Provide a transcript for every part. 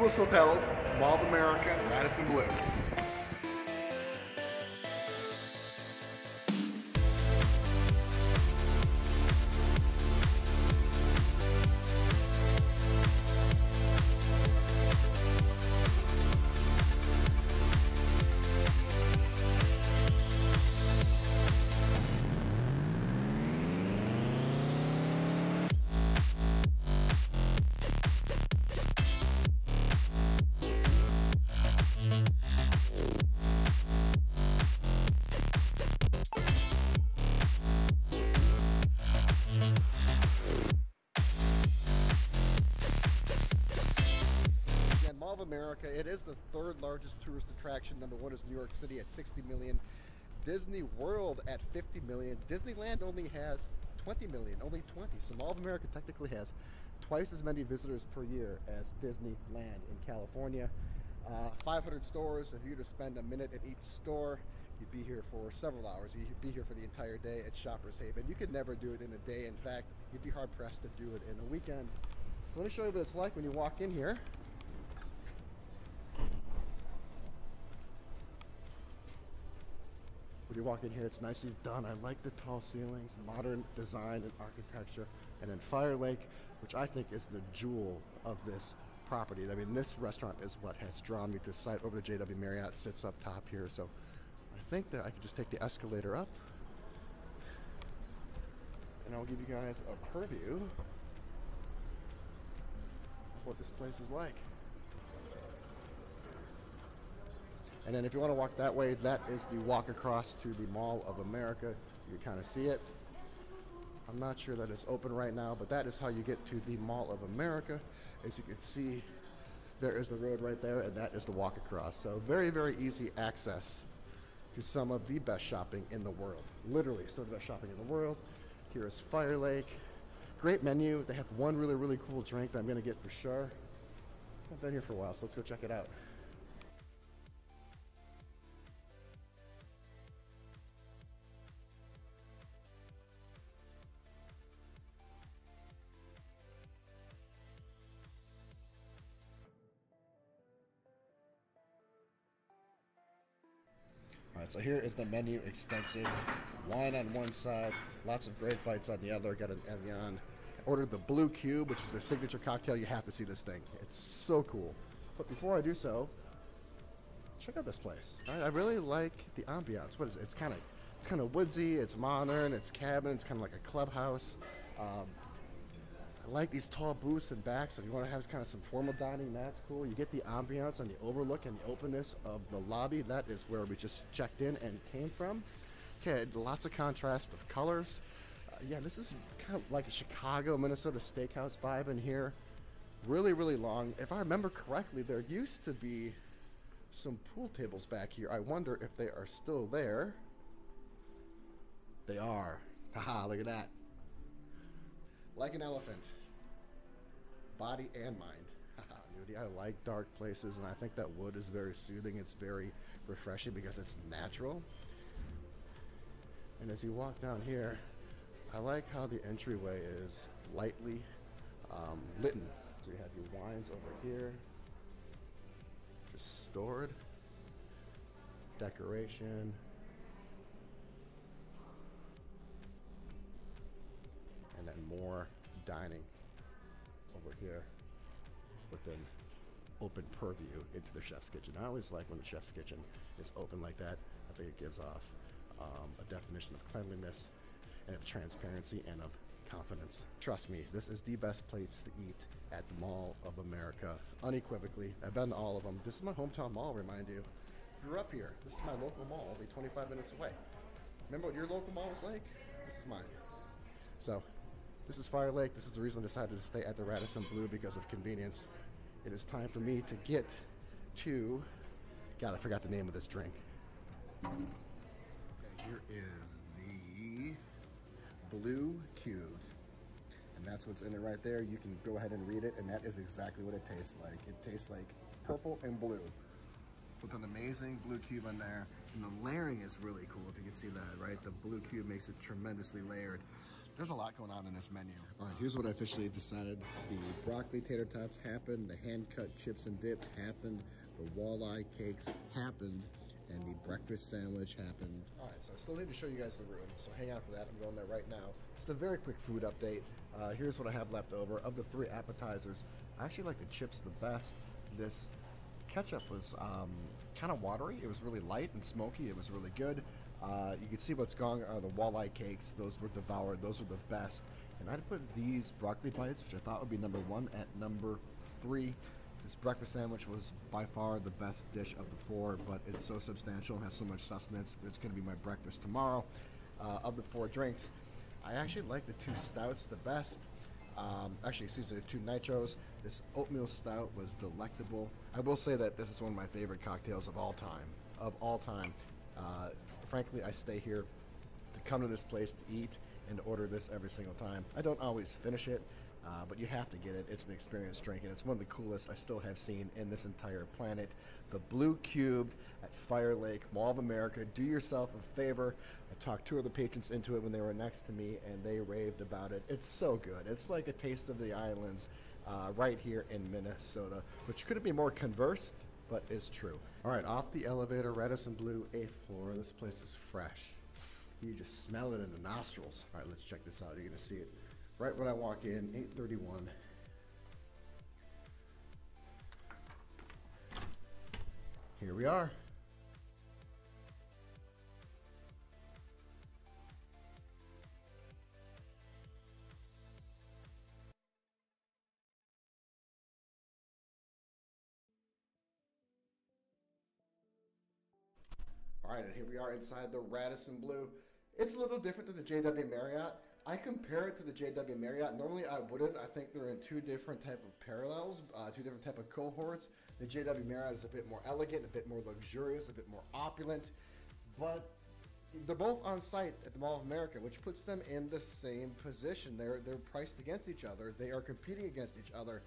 coolest hotels, Mall of America, Radisson Blu. Mall of America, it is the third largest tourist attraction. Number one is New York City at 60 million. Disney World at 50 million. Disneyland only has 20 million, only 20. So Mall of America technically has twice as many visitors per year as Disneyland in California. 500 stores. If you were to spend a minute at each store, you'd be here for several hours. You'd be here for the entire day at Shoppers Haven. You could never do it in a day. In fact, you'd be hard pressed to do it in a weekend. So let me show you what it's like when you walk in here. When you walk in here, it's nicely done. I like the tall ceilings, modern design and architecture. And then FireLake, which I think is the jewel of this property. I mean, this restaurant is what has drawn me to the site. Over the JW Marriott sits up top here. So I think that I could just take the escalator up and I'll give you guys a purview of what this place is like. And then if you want to walk that way, that is the walk across to the Mall of America. You kind of see it. I'm not sure that it's open right now, but that is how you get to the Mall of America. As you can see, there is the road right there, and that is the walk across. So very, very easy access to some of the best shopping in the world. Literally, some of the best shopping in the world. Here is FireLake. Great menu. They have one really, really cool drink that I'm going to get for sure. I've been here for a while, so let's go check it out. Alright, so here is the menu, extensive. Wine on one side, lots of great bites on the other. Got an Evian. Ordered the Blue Cube, which is their signature cocktail. You have to see this thing. It's so cool. But before I do so, check out this place. I really like the ambiance. What is it? It's kind of woodsy. It's modern. It's cabin. It's kind of like a clubhouse. I like these tall booths and backs. So if you want to have kind of some formal dining, that's cool. You get the ambiance and the overlook and the openness of the lobby. That is where we just checked in and came from. Okay, lots of contrast of colors. Yeah, this is kind of like a Chicago, Minnesota steakhouse vibe in here. Really, really long. If I remember correctly, there used to be some pool tables back here. I wonder if they are still there. They are. Haha, look at that. Like an elephant. Body and mind. I like dark places, and I think that wood is very soothing. It's very refreshing because it's natural. And as you walk down here, I like how the entryway is lightly lit. So you have your wines over here, just stored. Decoration. And then more dining over here with an open purview into the chef's kitchen. I always like when the chef's kitchen is open like that. I think it gives off a definition of cleanliness and of transparency and of confidence. Trust me, this is the best place to eat at the Mall of America, unequivocally. I've been to all of them. This is my hometown mall, remind you. Grew up here. This is my local mall, only 25 minutes away. Remember what your local mall was like? This is mine. So, this is FireLake. This is the reason I decided to stay at the Radisson Blu, because of convenience. It is time for me to get to... God, I forgot the name of this drink. Okay, here is the Blue Cube. And that's what's in it right there. You can go ahead and read it, and that is exactly what it tastes like. It tastes like purple and blue, with an amazing blue cube in there. And the layering is really cool, if you can see that, right? The blue cube makes it tremendously layered. There's a lot going on in this menu. All right, here's what I officially decided. The broccoli tater tots happened, the hand-cut chips and dip happened, the walleye cakes happened, and the breakfast sandwich happened. All right, so I still need to show you guys the room, so hang on for that. I'm going there right now. Just a very quick food update. Here's what I have left over. Of the 3 appetizers, I actually like the chips the best. This ketchup was kind of watery. It was really light and smoky. It was really good. You can see what's going on. The walleye cakes, those were devoured. Those were the best. And I'd put these broccoli bites, which I thought would be number 1, at number 3. This breakfast sandwich was by far the best dish of the 4, but it's so substantial and has so much sustenance. It's going to be my breakfast tomorrow. Of the 4 drinks, I actually like the 2 stouts the best. Actually, excuse me, the 2 nitros. This oatmeal stout was delectable. I will say that this is one of my favorite cocktails of all time. Frankly, I stay here to come to this place to eat and order this every single time. I don't always finish it, but you have to get it. It's an experience drink, and it's one of the coolest I still have seen in this entire planet. The Blue Cubed at FireLake, Mall of America. Do yourself a favor. I talked 2 of the patrons into it when they were next to me, and they raved about it. It's so good. It's like a taste of the islands right here in Minnesota, which couldn't be more conversed, but is true. All right, off the elevator, Radisson Blu, 8th floor. This place is fresh. You just smell it in the nostrils. All right, let's check this out. You're gonna see it right when I walk in, 8:31. Here we are. All right, and here we are inside the Radisson Blu. It's a little different than the JW Marriott. I compare it to the JW Marriott. Normally I wouldn't. I think they're in 2 different type of parallels, 2 different type of cohorts. The JW Marriott is a bit more elegant, a bit more luxurious, a bit more opulent, but they're both on site at the Mall of America, which puts them in the same position. They're priced against each other. They are competing against each other.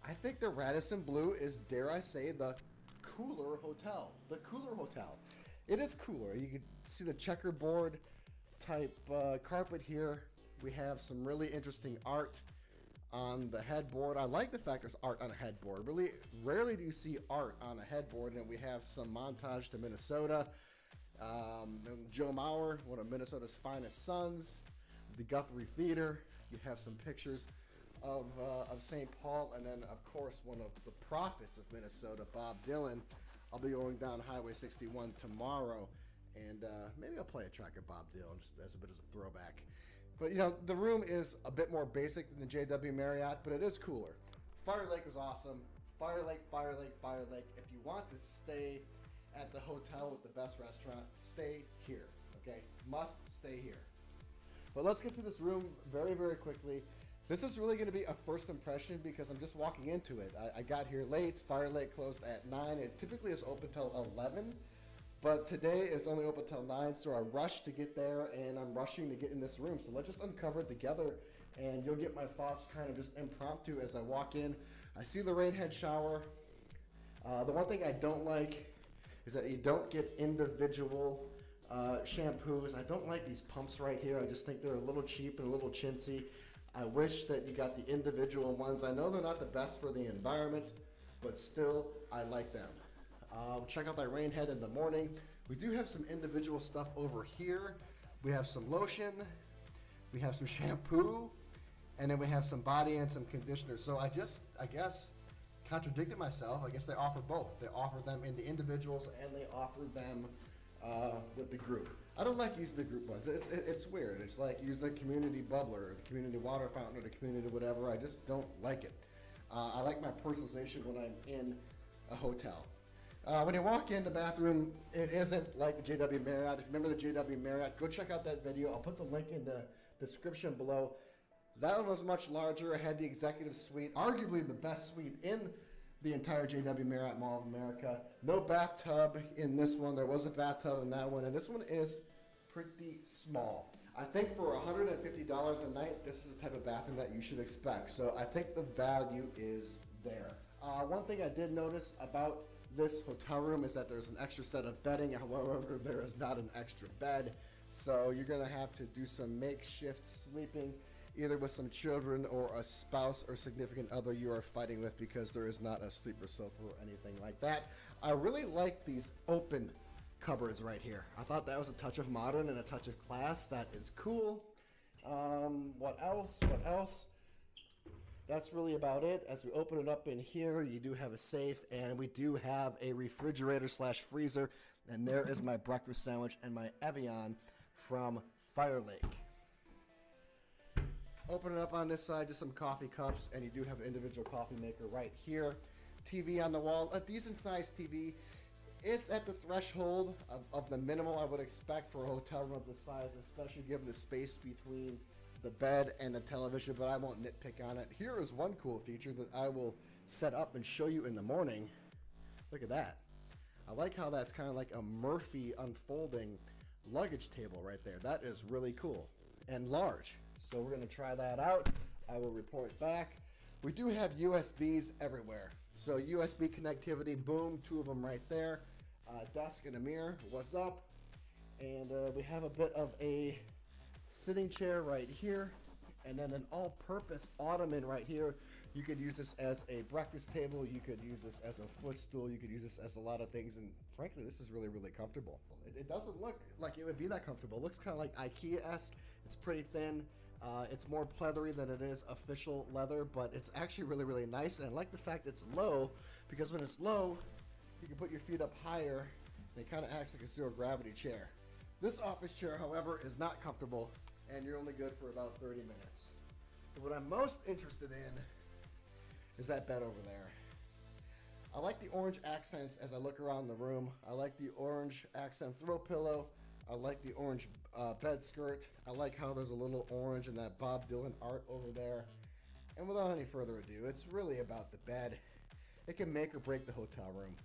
I think the Radisson Blu is, dare I say, the cooler hotel. The cooler hotel. It is cooler. You can see the checkerboard type carpet here. We have some really interesting art on the headboard. I like the fact there's art on a headboard. Really rarely do you see art on a headboard. And we have some montage to Minnesota. Joe Mauer, one of Minnesota's finest sons. The Guthrie Theater. You have some pictures of St. Paul, and then of course one of the prophets of Minnesota, Bob Dylan. I'll be going down Highway 61 tomorrow, and maybe I'll play a track of Bob Dylan just as a bit of a throwback. But you know, the room is a bit more basic than the JW Marriott, but it is cooler. FireLake was awesome. FireLake, FireLake, FireLake. If you want to stay at the hotel with the best restaurant, stay here. Okay, must stay here. But let's get to this room very, very quickly. This is really going to be a first impression because I'm just walking into it. I got here late. FireLake closed at 9. It typically is open till 11, but today it's only open till 9, so I rushed to get there, and I'm rushing to get in this room. So let's just uncover it together, and you'll get my thoughts kind of just impromptu as I walk in. I see the rain head shower. The one thing I don't like is that you don't get individual shampoos. I don't like these pumps right here. I just think they're a little cheap and a little chintzy. I wish that you got the individual ones. I know they're not the best for the environment, but still, I like them. Check out that rain head in the morning. We do have some individual stuff over here. We have some lotion, we have some shampoo, and then we have some body and some conditioner. So I guess, contradicted myself. I guess they offer both. They offer them in the individuals, and they offer them with the group. I don't like using the group ones. It's weird. It's like using a community bubbler or the community water fountain or the community whatever. I just don't like it. I like my personalization when I'm in a hotel. When you walk in the bathroom, it isn't like the JW Marriott. If you remember the JW Marriott, go check out that video. I'll put the link in the description below. That one was much larger. It had the executive suite, arguably the best suite in the entire JW Marriott Mall of America. No bathtub in this one. There was a bathtub in that one, and this one is pretty small. I think for $150 a night, this is the type of bathroom that you should expect. So I think the value is there. One thing I did notice about this hotel room is that there's an extra set of bedding. However, there is not an extra bed. So you're going to have to do some makeshift sleeping, either with some children or a spouse or significant other you are fighting with, because there is not a sleeper sofa or anything like that. I really like these open cupboards right here. I thought that was a touch of modern and a touch of class. That is cool. What else? What else? That's really about it. As we open it up in here, you do have a safe, and we do have a refrigerator slash freezer. And there is my breakfast sandwich and my Evian from FireLake. Open it up on this side, just some coffee cups, and you do have an individual coffee maker right here. TV on the wall, a decent sized TV. It's at the threshold of the minimal I would expect for a hotel room of this size, especially given the space between the bed and the television, but I won't nitpick on it. Here is one cool feature that I will set up and show you in the morning. Look at that. I like how that's kind of like a Murphy unfolding luggage table right there. That is really cool and large. So we're going to try that out. I will report back. We do have USBs everywhere. So USB connectivity, boom, 2 of them right there. Desk and a mirror, what's up? And we have a bit of a sitting chair right here, and then an all-purpose ottoman right here. You could use this as a breakfast table, you could use this as a footstool, you could use this as a lot of things, and frankly, this is really, really comfortable. It doesn't look like it would be that comfortable. It looks kind of like IKEA-esque. It's pretty thin. It's more pleathery than it is official leather, but it's actually really, really nice, and I like the fact it's low, because when it's low, you can put your feet up higher, and it kind of acts like a zero-gravity chair. This office chair, however, is not comfortable, and you're only good for about 30 minutes. But what I'm most interested in is that bed over there. I like the orange accents as I look around the room. I like the orange accent throw pillow. I like the orange bed skirt. I like how there's a little orange in that Bob Dylan art over there. And without any further ado, it's really about the bed. It can make or break the hotel room.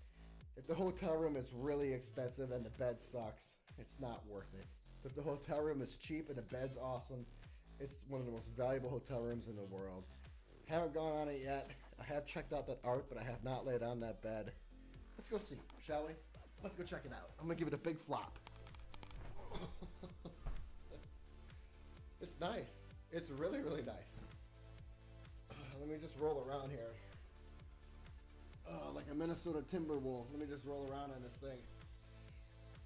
If the hotel room is really expensive and the bed sucks, it's not worth it. If the hotel room is cheap and the bed's awesome, it's one of the most valuable hotel rooms in the world. Haven't gone on it yet. I have checked out that art, but I have not laid on that bed. Let's go see, shall we? Let's go check it out. I'm gonna give it a big flop. It's nice. It's really, really nice. Let me just roll around here. Like a Minnesota Timberwolf. Let me just roll around on this thing.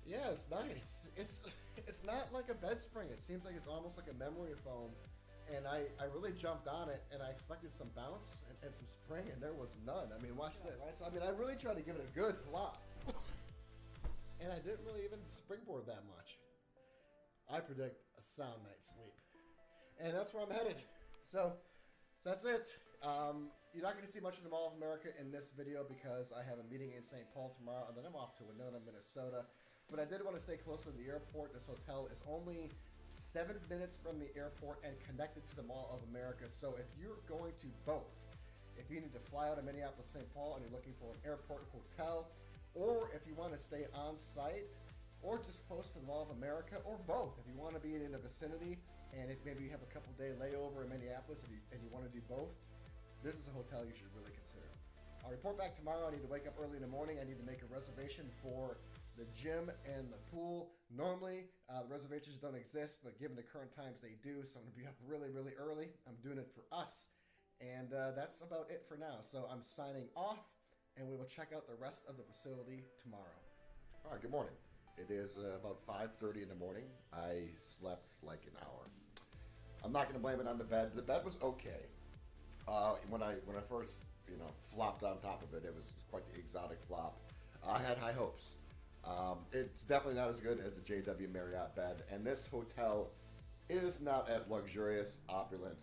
Yeah, it's nice. It's not like a bed spring. It seems like it's almost like a memory foam. And I really jumped on it, and I expected some bounce and some spring, and there was none. I mean, watch this. Right? So, I mean, I really tried to give it a good flop. And I didn't really even springboard that much. I predict a sound night's sleep. And that's where I'm headed. So, that's it. You're not going to see much of the Mall of America in this video because I have a meeting in St. Paul tomorrow, and then I'm off to Winona, Minnesota. But I did want to stay close to the airport. This hotel is only 7 minutes from the airport and connected to the Mall of America. So if you're going to both, if you need to fly out of Minneapolis, St. Paul, and you're looking for an airport hotel, or if you want to stay on site, or just close to the Mall of America, or both, if you want to be in the vicinity, and if maybe you have a couple day layover in Minneapolis and you want to do both, this is a hotel you should really consider. I'll report back tomorrow. I need to wake up early in the morning. I need to make a reservation for the gym and the pool. Normally, the reservations don't exist, but given the current times, they do, so I'm going to be up really, really early. I'm doing it for us, and that's about it for now. So I'm signing off, and we will check out the rest of the facility tomorrow. All right, good morning. It is about 5:30 in the morning. I slept like an hour. I'm not going to blame it on the bed. The bed was okay. When I first flopped on top of it, it was quite the exotic flop. I had high hopes. It's definitely not as good as a JW Marriott bed, and this hotel is not as luxurious, opulent,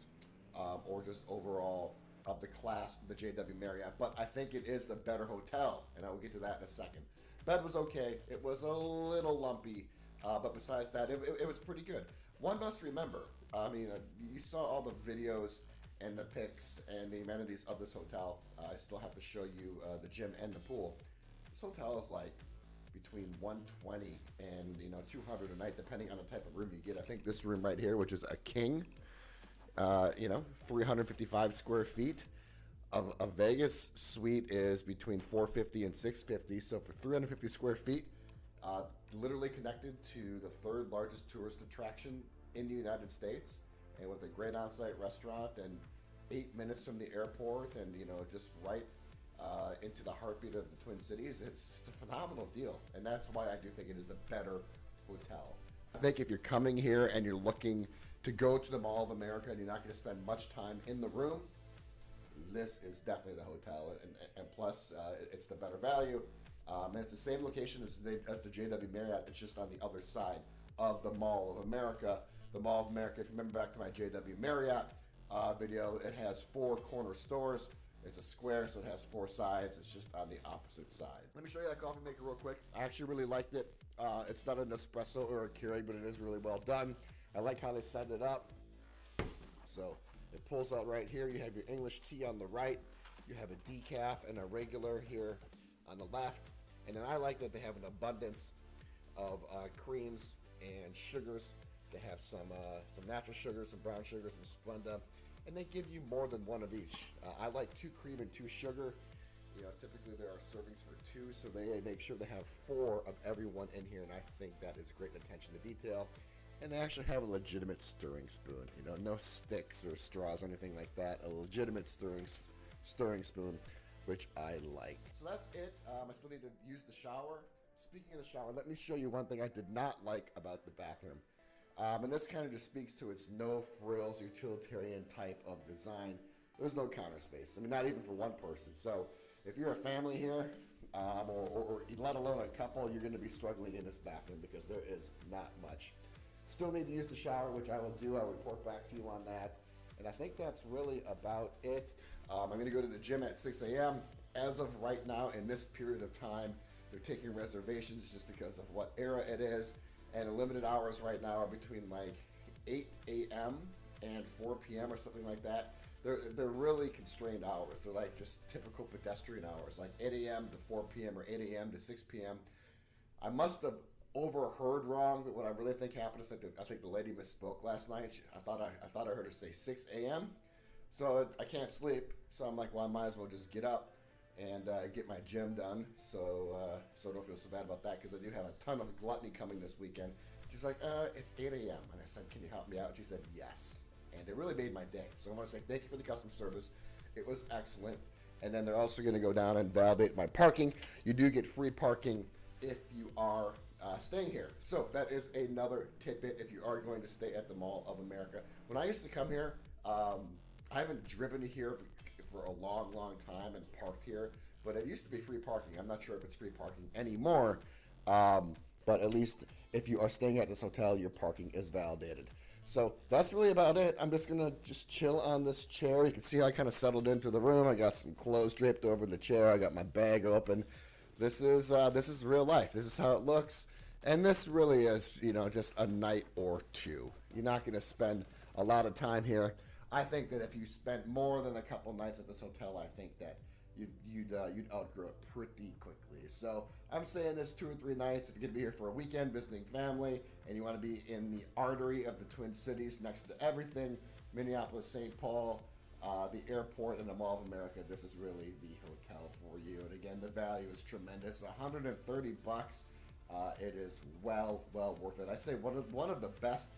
or just overall of the class of the JW Marriott, but I think it is the better hotel, and I will get to that in a second. Bed was okay. It was a little lumpy, but besides that, it was pretty good. One must remember, I mean, you saw all the videos and the pics and the amenities of this hotel. I still have to show you the gym and the pool. This hotel is like between $120 and $200 a night, depending on the type of room you get. I think this room right here, which is a king, 355 square feet. A Vegas suite is between $450 and $650. So for 350 square feet, literally connected to the third largest tourist attraction in the United States, and with a great on-site restaurant and 8 minutes from the airport, and just right into the heartbeat of the Twin Cities. It's a phenomenal deal, and that's why I do think it is the better hotel. I think if you're coming here and you're looking to go to the Mall of America and you're not going to spend much time in the room, this is definitely the hotel, and plus it's the better value, and it's the same location as the JW Marriott. It's just on the other side of the Mall of America. The Mall of America, if you remember back to my JW Marriott video, it has 4 corner stores. It's a square, so it has 4 sides. It's just on the opposite side. Let me show you that coffee maker real quick. I actually really liked it. It's not an espresso or a Keurig, but it is really well done. I like how they set it up. So it pulls out right here. You have your English tea on the right. You have a decaf and a regular here on the left. And then I like that they have an abundance of creams and sugars. They have some natural sugars, some brown sugars, some Splenda. And they give you more than one of each. I like 2 cream and 2 sugar. Typically there are servings for 2, so they make sure they have 4 of every one in here, and I think that is great attention to detail. And they actually have a legitimate stirring spoon. No sticks or straws or anything like that. A legitimate stirring spoon, which I liked. So that's it. I still need to use the shower. Speaking of the shower, let me show you one thing I did not like about the bathroom. And this kind of just speaks to its no-frills, utilitarian type of design. There's no counter space. I mean, not even for one person. So if you're a family here, or let alone a couple, you're going to be struggling in this bathroom because there is not much. Still need to use the shower, which I will do. I'll report back to you on that. And I think that's really about it. I'm going to go to the gym at 6 a.m. As of right now, in this period of time, they're taking reservations just because of what era it is. And the limited hours right now are between like 8 a.m. and 4 p.m. or something like that. They're really constrained hours. They're like just typical pedestrian hours, like 8 a.m. to 4 p.m. or 8 a.m. to 6 p.m. I must have overheard wrong, but what I really think happened is I think the lady misspoke last night. I thought I heard her say 6 a.m. So I can't sleep. So I'm like, well, I might as well just get up and get my gym done. So I don't feel so bad about that, because I do have a ton of gluttony coming this weekend. She's like, it's 8 a.m. And I said, can you help me out? She said, yes. And it really made my day. So I want to say thank you for the customer service. It was excellent. And then they're also going to go down and validate my parking. You do get free parking if you are staying here. So that is another tidbit if you are going to stay at the Mall of America. When I used to come here, I haven't driven here for a long time and parked here, but it used to be free parking. I'm not sure if it's free parking anymore, but at least if you are staying at this hotel, your parking is validated. So that's really about it. I'm just gonna chill on this chair. You can see I kind of settled into the room. I got some clothes draped over the chair. I got my bag open. This is real life. This is how it looks, and this really is, just a night or two. You're not gonna spend a lot of time here. I think that if you spent more than a couple nights at this hotel, I think that you'd outgrow it pretty quickly. So I'm saying this 2 or 3 nights. If you're gonna be here for a weekend visiting family and you want to be in the artery of the Twin Cities, next to everything, Minneapolis, St. Paul, the airport, and the Mall of America, this is really the hotel for you. And again, the value is tremendous. $130. It is well worth it. I'd say one of the best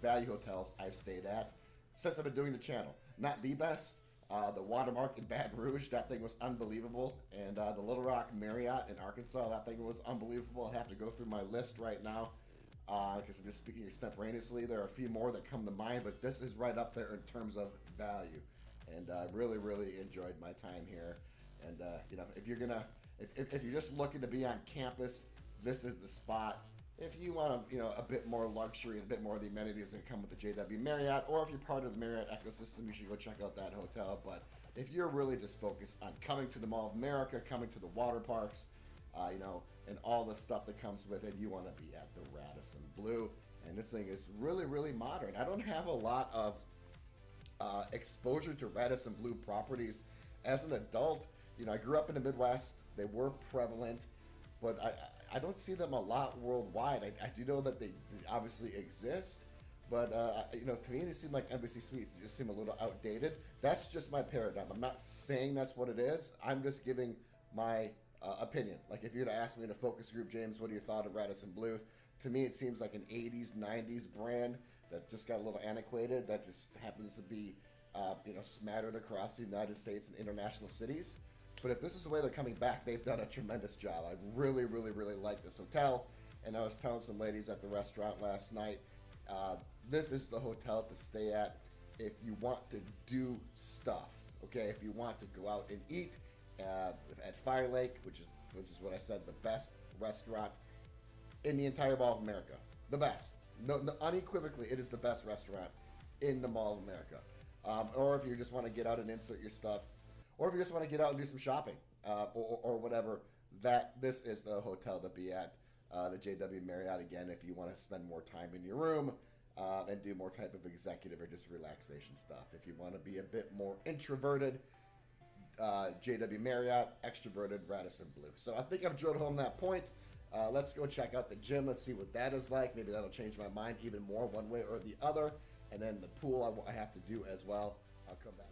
value hotels I've stayed at since I've been doing the channel. Not the best. The Watermark in Baton Rouge, that thing was unbelievable. And the Little Rock Marriott in Arkansas, that thing was unbelievable. I have to go through my list right now because I'm just speaking extemporaneously. There are a few more that come to mind, but this is right up there in terms of value. And I really enjoyed my time here. And if you're just looking to be on campus, this is the spot. If you want a bit more luxury and a bit more of the amenities that come with the JW Marriott, or if you're part of the Marriott ecosystem, you should go check out that hotel. But if you're really just focused on coming to the Mall of America, coming to the water parks, and all the stuff that comes with it, you want to be at the Radisson Blu. And this thing is really modern. I don't have a lot of exposure to Radisson Blu properties as an adult. I grew up in the Midwest. They were prevalent, but I don't see them a lot worldwide. I do know that they obviously exist, but to me they seem like Embassy Suites. They just seem a little outdated. That's just my paradigm. I'm not saying that's what it is. I'm just giving my opinion. Like if you'd asked me in a focus group, James, what do you thought of Radisson Blu? To me, it seems like an 80s, 90s brand that just got a little antiquated, that just happens to be smattered across the United States and international cities. But if this is the way they're coming back, they've done a tremendous job. I really, really, really like this hotel. And I was telling some ladies at the restaurant last night, this is the hotel to stay at if you want to do stuff. Okay, if you want to go out and eat at FireLake, which is what I said, the best restaurant in the entire Mall of America. The best. No, unequivocally, it is the best restaurant in the Mall of America. Or if you just want to get out and insert your stuff, or if you just want to get out and do some shopping, or whatever, this is the hotel to be at, the JW Marriott. Again, if you want to spend more time in your room and do more type of executive or just relaxation stuff. If you want to be a bit more introverted, JW Marriott, extroverted, Radisson Blu. So I think I've drilled home that point. Let's go check out the gym. Let's see what that is like. Maybe that'll change my mind even more one way or the other. And then the pool I have to do as well. I'll come back.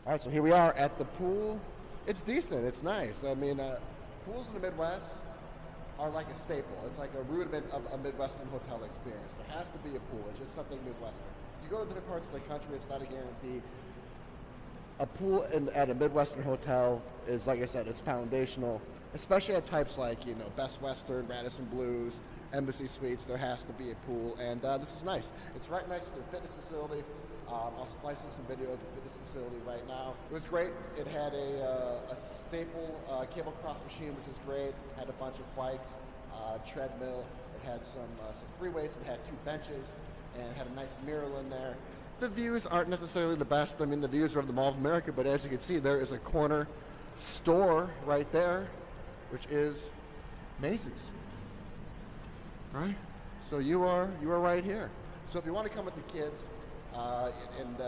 All right, so here we are at the pool. It's decent. It's nice. I mean, pools in the Midwest are like a staple. It's like a rudiment of a Midwestern hotel experience. There has to be a pool. It's just something Midwestern. You go to different parts of the country, it's not a guarantee. A pool at a Midwestern hotel is, like I said, it's foundational, especially at types like, Best Western, Radisson Blues, Embassy Suites. There has to be a pool, and this is nice. It's right next to the fitness facility. I'll splice in some video of the fitness facility right now. It was great. It had a staple cable cross machine, which is great. Had a bunch of bikes, treadmill. It had some free weights. It had 2 benches, and it had a nice mural in there. The views aren't necessarily the best. I mean, the views are of the Mall of America, but as you can see, there is a corner store right there, which is Macy's. Right? So you are right here. So if you want to come with the kids, and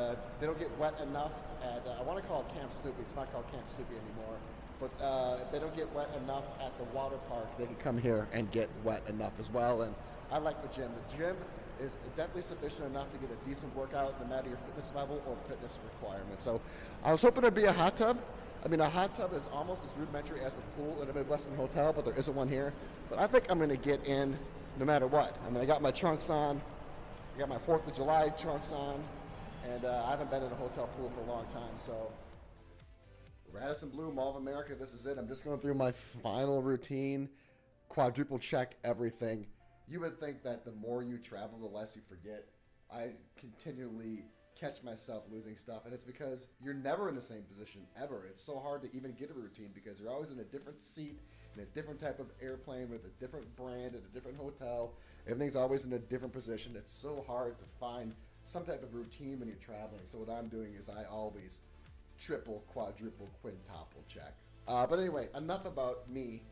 they don't get wet enough at, I want to call it Camp Snoopy. It's not called Camp Snoopy anymore. But if they don't get wet enough at the water park, they can come here and get wet enough as well. And I like the gym. The gym is definitely sufficient enough to get a decent workout no matter your fitness level or fitness requirements. So I was hoping there'd be a hot tub. I mean, a hot tub is almost as rudimentary as a pool in a Midwestern hotel, but there isn't one here. But I think I'm going to get in no matter what. I mean, I got my trunks on. I got my 4th of July trunks on, and I haven't been in a hotel pool for a long time. So Radisson Blu, Mall of America, this is it. I'm just going through my final routine, quadruple check everything. You would think that the more you travel, the less you forget. I continually catch myself losing stuff, and it's because you're never in the same position ever. It's so hard to even get a routine because you're always in a different seat, in a different type of airplane with a different brand at a different hotel. Everything's always in a different position. It's so hard to find some type of routine when you're traveling. So what I'm doing is I always triple, quadruple, quintuple check. But anyway, enough about me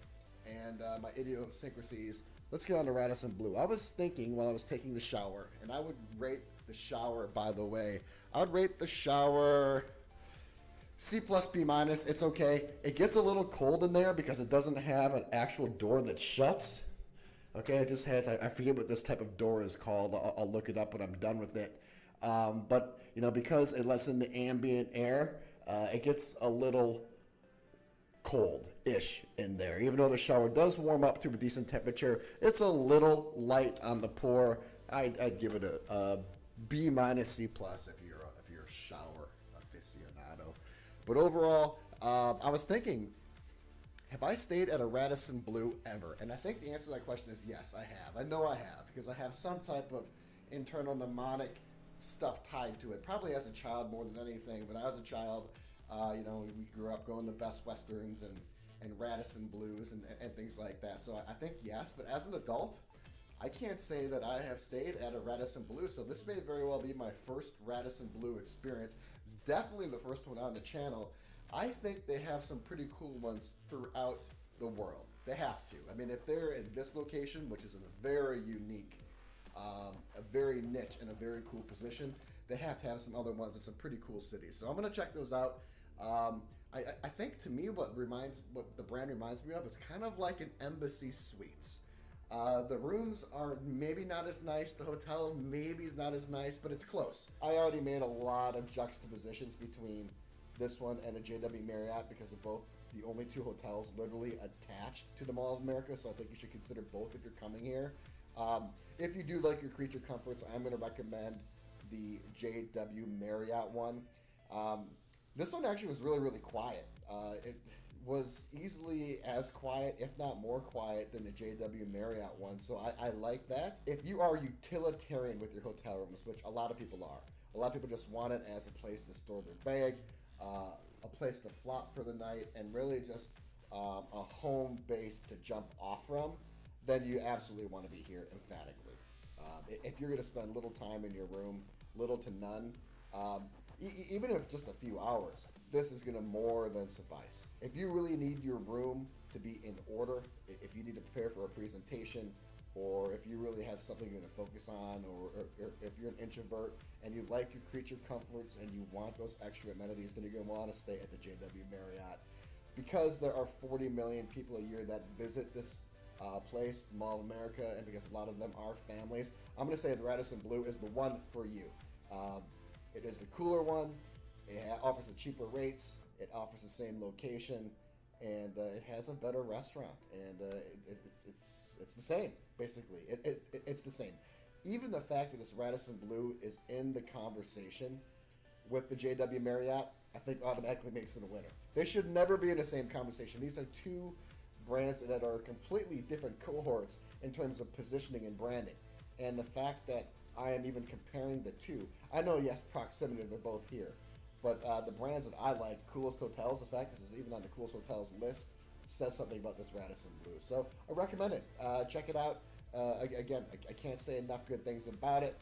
and my idiosyncrasies. Let's get on to Radisson Blu. I was thinking while I was taking the shower, and I would rate the shower, by the way, I would rate the shower C plus B minus. It's okay. It gets a little cold in there because it doesn't have an actual door that shuts. Okay, it just has, I forget what this type of door is called. I'll look it up when I'm done with it. But, because it lets in the ambient air, it gets a little cold-ish in there. Even though the shower does warm up to a decent temperature, it's a little light on the pour. I'd give it a B minus C plus if you're a shower aficionado. But overall, I was thinking, have I stayed at a Radisson Blu ever? And I think the answer to that question is yes, I have. I know I have, because I have some type of internal mnemonic stuff tied to it. Probably as a child more than anything. When I was a child, we grew up going to Best Westerns and Radisson Blues and things like that. So I think yes, but as an adult, I can't say that I have stayed at a Radisson Blu, so this may very well be my first Radisson Blu experience. Definitely the first one on the channel. I think they have some pretty cool ones throughout the world. They have to. I mean, if they're in this location, which is in a very unique, a very niche and a very cool position, they have to have some other ones in some pretty cool cities. So I'm going to check those out. I think to me what the brand reminds me of is kind of like an Embassy Suites. The rooms are maybe not as nice, the hotel maybe is not as nice, but it's close. I already made a lot of juxtapositions between this one and the JW Marriott because of both the only two hotels literally attached to the Mall of America, so I think you should consider both if you're coming here. If you do like your creature comforts, I'm going to recommend the JW Marriott one. This one actually was really, really quiet. It was easily as quiet, if not more quiet, than the JW Marriott one, so I like that. If you are utilitarian with your hotel rooms, which a lot of people are, a lot of people just want it as a place to store their bag, a place to flop for the night, and really just a home base to jump off from, then you absolutely want to be here emphatically. If you're going to spend little time in your room, little to none, even if just a few hours, this is going to more than suffice. If you really need your room to be in order, if you need to prepare for a presentation, or if you really have something you're going to focus on, or if you're an introvert and you like your creature comforts and you want those extra amenities, then you're going to want to stay at the JW Marriott. Because there are 40 million people a year that visit this place, the Mall of America, and because a lot of them are families, I'm going to say the Radisson Blu is the one for you. It is the cooler one, it offers the cheaper rates, it offers the same location, and it has a better restaurant, and it's the same, basically. It's the same. Even the fact that this Radisson Blu is in the conversation with the JW Marriott, I think automatically makes it a winner. They should never be in the same conversation. These are two brands that are completely different cohorts in terms of positioning and branding. And the fact that I am even comparing the two, I know, yes, proximity, they're both here, but the brands that I like, coolest hotels, the fact this is even on the coolest hotels list, says something about this Radisson Blu. So I recommend it. Check it out. Again, I can't say enough good things about it.